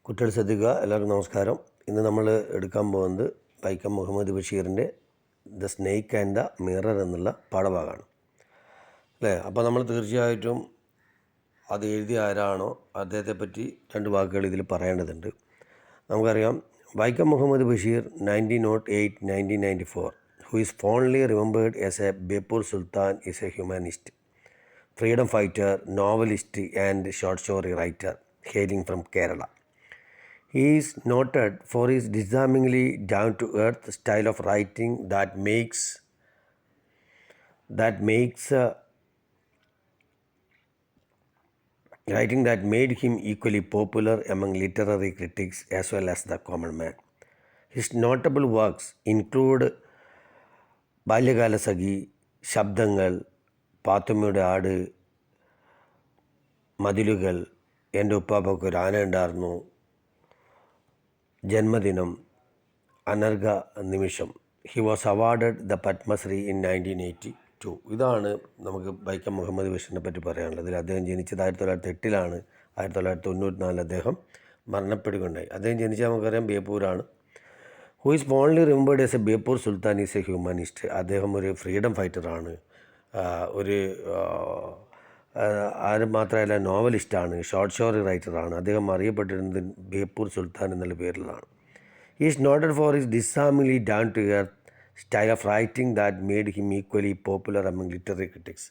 കുട്ടികൾ ശ്രദ്ധിക്കുക. എല്ലാവർക്കും നമസ്കാരം. ഇന്ന് നമ്മൾ എടുക്കാൻ പോകുന്നത് വൈക്കം മുഹമ്മദ് ബഷീറിൻ്റെ the snake and the mirror എന്നുള്ള പാഠഭാഗമാണ് അല്ലേ. അപ്പോൾ നമ്മൾ തീർച്ചയായിട്ടും അത് എഴുതിയ ആരാണോ അദ്ദേഹത്തെ പറ്റി രണ്ട് വാക്കുകൾ ഇതിൽ പറയേണ്ടതുണ്ട്. നമുക്കറിയാം, Vaikom Muhammad Basheer 1908-1994 who is fondly remembered as a Beypore Sultan is a humanist, freedom fighter, novelist and short story writer hailing from Kerala. He is noted for his disarmingly down-to-earth style of writing that makes writing that made him equally popular among literary critics as well as the common man. His notable works include Balyakalasakhi, ശബ്ദങ്ങൾ, പാത്തുമ്മയുടെ ആട്, മതിലുകൾ, എൻ്റെ ഉപ്പാപ്പയ്ക്ക് ഒരു ആന ഉണ്ടായിരുന്നു, ജന്മദിനം, അനർഘ നിമിഷം. He was awarded the Padma Shri in 1982. ഇതാണ് നമുക്ക് വൈക്കം മുഹമ്മദ് ബഷീറിനെ പറ്റി പറയാനുള്ളത്. അദ്ദേഹം ജനിച്ചത് 1908-ലാണ്. 1994 അദ്ദേഹം മരണപ്പെടുകയുണ്ടായി. അദ്ദേഹം ജനിച്ചത് നമുക്കറിയാം ബേപ്പൂരാണ്. Who is only remembered as a Beypore Sultan is a humanist. അദ്ദേഹം ഒരു ഫ്രീഡം ഫൈറ്ററാണ്, ഒരു ആരും മാത്രമല്ല നോവലിസ്റ്റാണ്, ഷോർട്ട് സ്റ്റോറി റൈറ്ററാണ്. അദ്ദേഹം അറിയപ്പെട്ടിരുന്നത് ബേപ്പൂർ സുൽത്താൻ എന്നുള്ള പേരിലാണ്. He is noted for his disarmingly down to earth style of writing that made him equally popular among literary critics.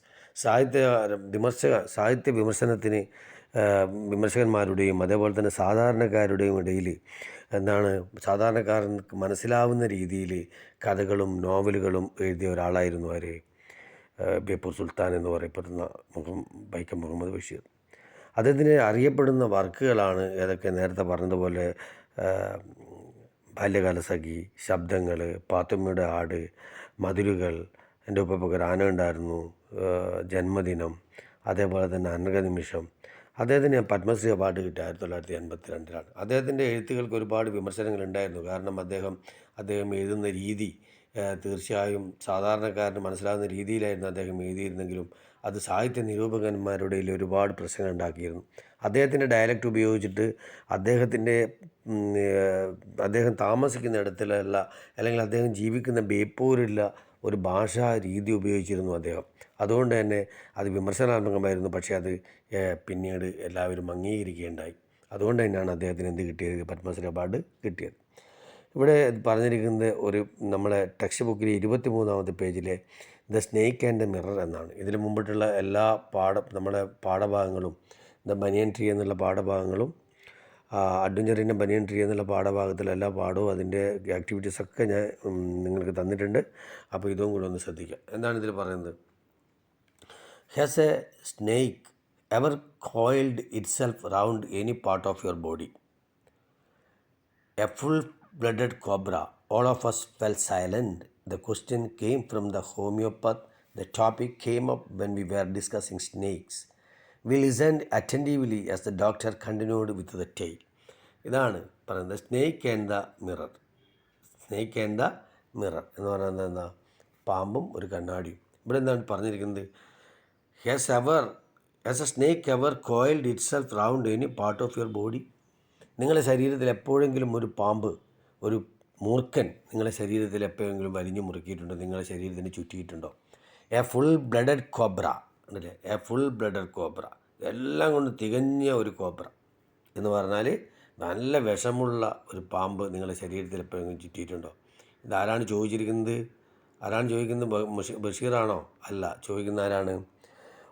സാഹിത്യ വിമർശനത്തിന് വിമർശകന്മാരുടെയും അതേപോലെ തന്നെ സാധാരണക്കാരുടെയും ഇടയിൽ സാധാരണക്കാരന് മനസ്സിലാവുന്ന രീതിയിൽ കഥകളും നോവലുകളും എഴുതിയ ഒരാളായിരുന്നു ആര്? ബേപ്പൂർ സുൽത്താൻ എന്ന് പറയപ്പെടുന്ന വൈക്കം മുഹമ്മദ് ബഷീർ. അദ്ദേഹത്തിന് അറിയപ്പെടുന്ന വർക്കുകളാണ് ഏതൊക്കെ? നേരത്തെ പറഞ്ഞതുപോലെ ബാല്യകാലസഖി, ശബ്ദങ്ങൾ, പാത്തുമ്മയുടെ ആട്, മതിലുകൾ, എൻ്റെ ഉപ്പയ്ക്ക് ഒരു ആന ഉണ്ടായിരുന്നു, ജന്മദിനം, അതേപോലെ തന്നെ അനർഘ നിമിഷം. അദ്ദേഹത്തിന് പത്മശ്രീ അവാർഡ് കിട്ടി 1982-ലാണ്. അദ്ദേഹത്തിൻ്റെ എഴുത്തുകൾക്ക് ഒരുപാട് വിമർശനങ്ങളുണ്ടായിരുന്നു. കാരണം അദ്ദേഹം എഴുതുന്ന രീതി തീർച്ചയായും സാധാരണക്കാരന് മനസ്സിലാകുന്ന രീതിയിലായിരുന്നു അദ്ദേഹം എഴുതിയിരുന്നെങ്കിലും അത് സാഹിത്യ നിരൂപകന്മാരുടെ ഇടയിൽ ഒരുപാട് പ്രശ്നങ്ങൾ ഉണ്ടാക്കിയിരുന്നു. അദ്ദേഹത്തിൻ്റെ ഡയലക്റ്റ് ഉപയോഗിച്ചിട്ട് അദ്ദേഹം താമസിക്കുന്ന ഇടത്തിലുള്ള അല്ലെങ്കിൽ അദ്ദേഹം ജീവിക്കുന്ന ബേപ്പൂരിലുള്ള ഒരു ഭാഷാ രീതി ഉപയോഗിച്ചിരുന്നു അദ്ദേഹം. അതുകൊണ്ട് തന്നെ അത് വിമർശനാത്മകമായിരുന്നു. പക്ഷേ അത് പിന്നീട് എല്ലാവരും അംഗീകരിക്കുകയുണ്ടായി. അതുകൊണ്ട് തന്നെയാണ് അദ്ദേഹത്തിന് എന്ത് കിട്ടിയത്? പത്മശ്രീ അവാർഡ് കിട്ടിയത്. ഇവിടെ പറഞ്ഞിരിക്കുന്നത് നമ്മളെ ടെക്സ്റ്റ് ബുക്കിലെ 23-ാമത്തെ പേജിലെ the snake and the mirror എന്നാണ്. ഇതിന് മുമ്പിട്ടുള്ള എല്ലാ നമ്മുടെ പാഠഭാഗങ്ങളും, ദ ബനിയൻ ട്രീ എന്നുള്ള പാഠഭാഗങ്ങളും അഡ്വഞ്ചറിൻ്റെ ബനിയൻ ട്രീ എന്നുള്ള പാഠഭാഗത്തിലെ എല്ലാ പാഠവും അതിൻ്റെ ആക്ടിവിറ്റീസൊക്കെ ഞാൻ നിങ്ങൾക്ക് തന്നിട്ടുണ്ട്. അപ്പോൾ ഇതും കൂടെ ഒന്ന് ശ്രദ്ധിക്കാം. എന്താണ് ഇതിൽ പറയുന്നത്? Has A snake ever coiled itself round any part of your body? A full-blooded cobra. All of us fell silent. The question came from the homeopath. The topic came up when we were discussing snakes. We listened attentively as the doctor continued with the tale. ഇതാണ് പറയുന്നത് snake and the mirror. Snake and the mirror എന്ന് പറയുന്നത് എന്താ? പാമ്പും ഒരു കണ്ണാടിയും. ഇവിടെ എന്താണ് പറഞ്ഞിരിക്കുന്നത്? Has A snake ever coiled itself round any part of your body? നിങ്ങളുടെ ശരീരത്തിൽ എപ്പോഴെങ്കിലും ഒരു പാമ്പ്, ഒരു മൂർഖൻ നിങ്ങളുടെ ശരീരത്തിൽ എപ്പോഴെങ്കിലും വലിഞ്ഞു മുറുക്കിയിട്ടുണ്ടോ? നിങ്ങളുടെ ശരീരത്തിന് ചുറ്റിയിട്ടുണ്ടോ? എ ഫുൾ ബ്ലഡഡ് കോബ്ര അല്ലേ? എ ഫുൾ ബ്ലഡഡ് കോബ്ര, എല്ലാം കൊണ്ട് തികഞ്ഞ ഒരു കോബ്ര എന്ന് പറഞ്ഞാൽ നല്ല വിഷമുള്ള ഒരു പാമ്പ് നിങ്ങളുടെ ശരീരത്തിൽ എപ്പോഴെങ്കിലും ചുറ്റിയിട്ടുണ്ടോ? ഇതാരാണ് ചോദിച്ചിരിക്കുന്നത്? ആരാണ് ചോദിക്കുന്നത്? ബഷീറാണോ? അല്ല, ചോദിക്കുന്ന ആരാണ്?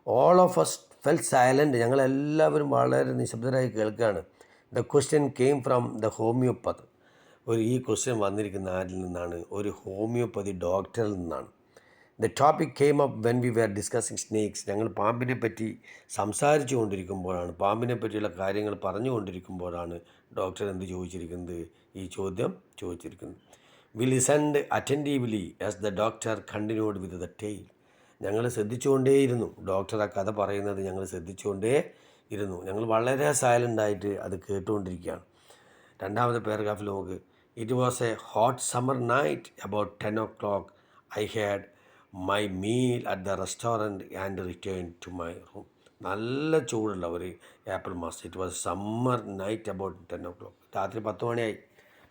All of us fell silent. ഞങ്ങളെല്ലാവരും വളരെ നിശബ്ദരായി കേൾക്കുകയാണ്. The question came from the homoeopath. ഈ ക്വസ്റ്റ്യൻ വന്നിരിക്കുന്ന ആരിൽ നിന്നാണ്? ഒരു ഹോമിയോപ്പതി ഡോക്ടറിൽ നിന്നാണ്. The topic came up when we were discussing snakes. ഞങ്ങൾ പാമ്പിനെ പറ്റി സംസാരിച്ചു കൊണ്ടിരിക്കുമ്പോഴാണ്, പാമ്പിനെ പറ്റിയുള്ള കാര്യങ്ങൾ പറഞ്ഞുകൊണ്ടിരിക്കുമ്പോഴാണ് ഡോക്ടർ എന്ത് ചോദിച്ചിരിക്കുന്നത്? ഈ ചോദ്യം ചോദിച്ചിരിക്കുന്നത്. We listened attentively as the doctor continued with the tale. ഞങ്ങൾ ശ്രദ്ധിച്ചുകൊണ്ടേയിരുന്നു. ഡോക്ടർ ആ കഥ പറയുന്നത് ഞങ്ങൾ ശ്രദ്ധിച്ചുകൊണ്ടേ ഇരുന്നു. ഞങ്ങൾ വളരെ സൈലൻ്റായിട്ട് അത് കേട്ടുകൊണ്ടിരിക്കുകയാണ്. രണ്ടാമത്തെ പാരഗ്രാഫിൽ നോക്ക്. It was a hot summer night about 10 o'clock. I had my meal at the restaurant and return to my room. നല്ല ചൂടുള്ള ഒരു ഏപ്രിൽ മാസം. It was summer night about 10 o'clock. രാത്രി 10 മണിയായി.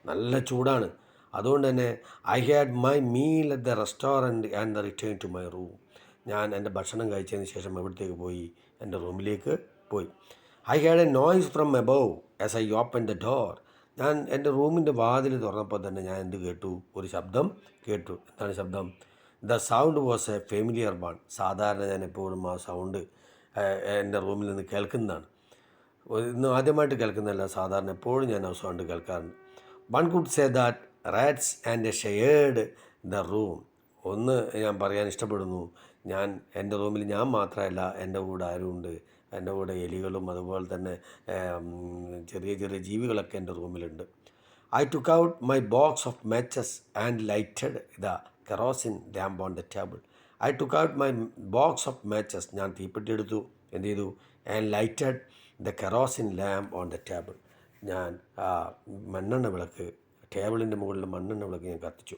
നല്ല ചൂടാണ്. അതുകൊണ്ട് തന്നെ I had my meal at the restaurant and the return to my room. ഞാൻ എൻ്റെ ഭക്ഷണം കഴിച്ചതിന് ശേഷം എവിടത്തേക്ക് പോയി? എൻ്റെ റൂമിലേക്ക് പോയി. I had A noise from above as I open the door. ഞാൻ എൻ്റെ റൂമിൻ്റെ വാതിൽ തുറന്നപ്പോൾ തന്നെ ഞാൻ എന്ത് കേട്ടു? ഒരു ശബ്ദം കേട്ടു. എന്താണ് ശബ്ദം? The sound was A familiar one. സാധാരണ ഞാൻ എപ്പോഴും ആ സൗണ്ട് എൻ്റെ റൂമിൽ നിന്ന് കേൾക്കുന്നതാണ്. ഇന്ന് ആദ്യമായിട്ട് കേൾക്കുന്നതല്ല, സാധാരണ എപ്പോഴും ഞാൻ ആ സൗണ്ട് കേൾക്കാറുണ്ട്. One could say that rats and shared the room. ഒന്ന് ഞാൻ പറയാൻ ഇഷ്ടപ്പെടുന്നു, ഞാൻ എൻ്റെ റൂമിൽ ഞാൻ മാത്രമല്ല, എൻ്റെ കൂടെ ആരുമുണ്ട്. എൻ്റെ കൂടെ എലികളും അതുപോലെ തന്നെ ചെറിയ ചെറിയ ജീവികളൊക്കെ എൻ്റെ റൂമിലുണ്ട്. I took out my box of matches and lighted the kerosene lamp on the table. I took out my box of matches. ഞാൻ തീപ്പെട്ടി എടുത്തു. എന്ത് ചെയ്തു? And lighted the kerosene lamp on the table. ഞാൻ മണ്ണെണ്ണ വിളക്ക്, ടേബിളിൻ്റെ മുകളിൽ മണ്ണെണ്ണ വിളക്ക് ഞാൻ കത്തിച്ചു.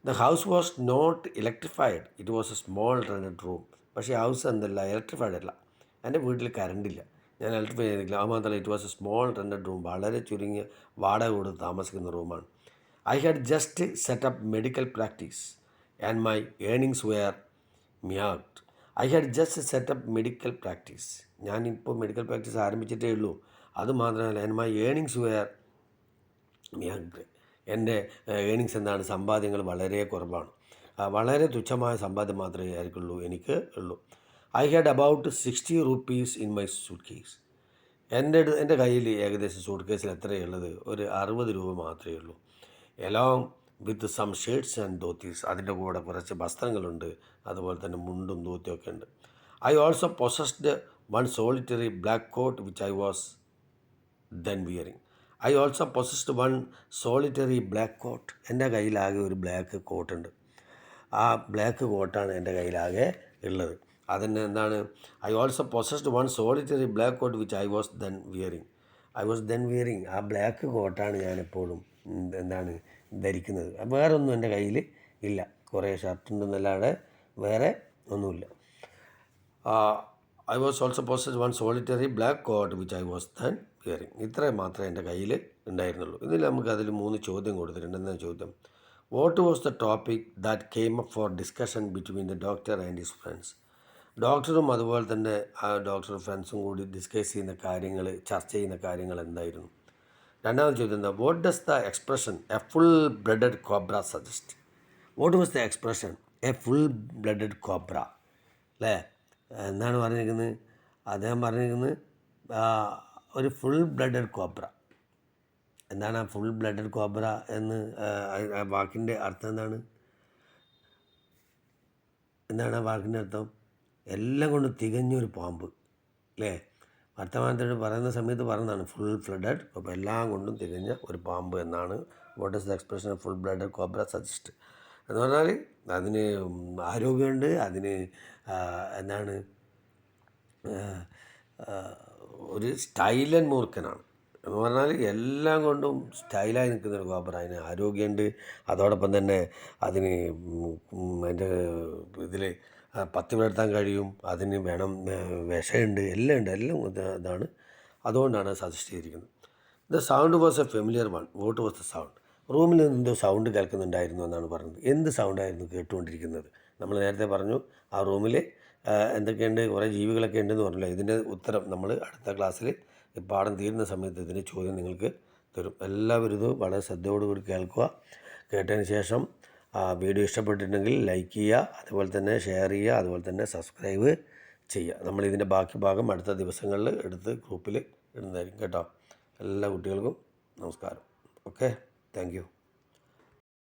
The house was not electrified. It was a small rented room. പക്ഷേ ഹൗസ് എന്തല്ല, ഇലക്ട്രിഫൈഡ് അല്ല. എൻ്റെ വീട്ടിൽ കറണ്ടില്ല, ഞാൻ ഇലക്ട്രിഫൈ ചെയ്തിട്ടില്ല. അത് മാത്രമല്ല, it was a small rented room. വളരെ ചുരുങ്ങിയ വാടക കൊടുത്ത് താമസിക്കുന്ന റൂമാണ്. I had just set up medical practice and my earnings were meagre. I had just set up medical practice. ഞാനിപ്പോൾ മെഡിക്കൽ പ്രാക്ടീസ് ആരംഭിച്ചിട്ടേ ഉള്ളൂ. അതുമാത്രമല്ല, and my earnings were meagre. എൻ്റെ ഏണിങ്സ് എന്താണ്? സമ്പാദ്യങ്ങൾ വളരെ കുറവാണ്. വളരെ തുച്ഛമായ സമ്പാദ്യം മാത്രമേ എനിക്ക് ഉള്ളൂ. I had about 60 rupees in my suit case. എൻ്റെ കയ്യിൽ ഏകദേശം സൂട്ട് കേസിൽ എത്രയുള്ളത്? ഒരു 60 രൂപ മാത്രമേ ഉള്ളൂ. Along with some shirts and dhotis. അതിൻ്റെ കൂടെ കുറച്ച് വസ്ത്രങ്ങളുണ്ട്, അതുപോലെ തന്നെ മുണ്ടും ധോത്തിയൊക്കെ ഉണ്ട്. I also possessed one solitary black coat which I was then wearing. I also possessed one solitary black coat. എൻ്റെ കയ്യിലാകെ ഒരു ബ്ലാക്ക് കോട്ടുണ്ട്. ആ ബ്ലാക്ക് കോട്ടാണ് എൻ്റെ കയ്യിലാകെ ഉള്ളത്. അതിന് എന്താണ്? I also possessed one solitary black coat which I was then wearing. ആ black കോട്ടാണ് ഞാനെപ്പോഴും എന്താണ് ധരിക്കുന്നത്. വേറൊന്നും എൻ്റെ കയ്യിൽ ഇല്ല. കുറേ ഷർട്ടുണ്ടെന്നല്ലാതെ വേറെ ഒന്നുമില്ല. I was also possessed one solitary black coat which I was then wearing. ഇത്രയും മാത്രമേ എൻ്റെ കയ്യിൽ ഉണ്ടായിരുന്നുള്ളൂ. ഇതിൽ നമുക്ക് അതിൽ 3 ചോദ്യം കൊടുത്തിട്ടുണ്ട്. എന്താ ചോദ്യം? What was the topic that came up for discussion between the doctor and his friends. ഡോക്ടറും അതുപോലെ തന്നെ ആ ഡോക്ടറും ഫ്രണ്ട്സും കൂടി ചർച്ച ചെയ്യുന്ന കാര്യങ്ങൾ എന്തായിരുന്നു? രണ്ടാമത്തെ ചോദ്യം എന്താ? What does the expression A full blooded cobra suggest? What was the expression A full blooded cobra? അല്ലേ, എന്താണ് പറഞ്ഞിരിക്കുന്നത്? അദ്ദേഹം പറഞ്ഞിരിക്കുന്നത് ഒരു ഫുൾ ബ്ലഡഡ് കോബ്ര. എന്താണ് ആ ഫുൾ ബ്ലഡഡ് കോബ്ര എന്ന്? ആ വാക്കിൻ്റെ അർത്ഥം എന്താണ്? ആ വാക്കിൻ്റെ അർത്ഥം? എല്ലാം കൊണ്ട് തികഞ്ഞൊരു പാമ്പ്, അല്ലേ? വർത്തമാനത്തോട് പറയുന്ന സമയത്ത് പറയുന്നതാണ് ഫുൾ ബ്ലഡഡ് കോബ്ര, എല്ലാം കൊണ്ടും തികഞ്ഞ ഒരു പാമ്പ് എന്നാണ്. What is the expression full blooded cobra suggest എന്ന് പറഞ്ഞാൽ അതിന് ആരോഗ്യമുണ്ട്, അതിന് എന്താണ് ഒരു സ്റ്റൈലൻ മൂർഖനാണ് എന്ന് പറഞ്ഞാൽ എല്ലാം കൊണ്ടും സ്റ്റൈലായി നിൽക്കുന്നൊരു കോബ്ര. അതിന് ആരോഗ്യമുണ്ട്, അതോടൊപ്പം തന്നെ അതിന് അതിൻ്റെ ഇതിൽ പത്തി വളർത്താൻ കഴിയും, അതിന് വിഷമുണ്ട്, എല്ലാം ഇതാണ്. അതുകൊണ്ടാണ് സജസ്റ്റ് ചെയ്തിരിക്കുന്നത്. The sound was A familiar one. What was the sound? റൂമിൽ നിന്ന് എന്തോ സൗണ്ട് കേൾക്കുന്നുണ്ടായിരുന്നു എന്നാണ് പറഞ്ഞത്. എന്ത് സൗണ്ടായിരുന്നു കേട്ടുകൊണ്ടിരിക്കുന്നത്? നമ്മൾ നേരത്തെ പറഞ്ഞു ആ റൂമിൽ എന്തൊക്കെയുണ്ട്, കുറേ ജീവികളൊക്കെ ഉണ്ടെന്ന് പറഞ്ഞല്ലോ. ഇതിൻ്റെ ഉത്തരം നമ്മൾ അടുത്ത ക്ലാസ്സിൽ പാഠം തീരുന്ന സമയത്ത് ഇതിൻ്റെ ചോദ്യം നിങ്ങൾക്ക് തരും. എല്ലാവരും ഇത് വളരെ ശ്രദ്ധയോടുകൂടി കേൾക്കുക. കേട്ടതിന് ശേഷം വീഡിയോ ഇഷ്ടപ്പെട്ടിട്ടുണ്ടെങ്കിൽ ലൈക്ക് ചെയ്യുക, അതുപോലെ തന്നെ ഷെയർ ചെയ്യുക, അതുപോലെ തന്നെ സബ്സ്ക്രൈബ് ചെയ്യുക. നമ്മളിതിൻ്റെ ബാക്കി ഭാഗം അടുത്ത ദിവസങ്ങളിൽ എടുത്ത് ഗ്രൂപ്പിൽ ഇടുന്നതായിരിക്കും കേട്ടോ. എല്ലാ കുട്ടികൾക്കും നമസ്കാരം. Okay, thank you.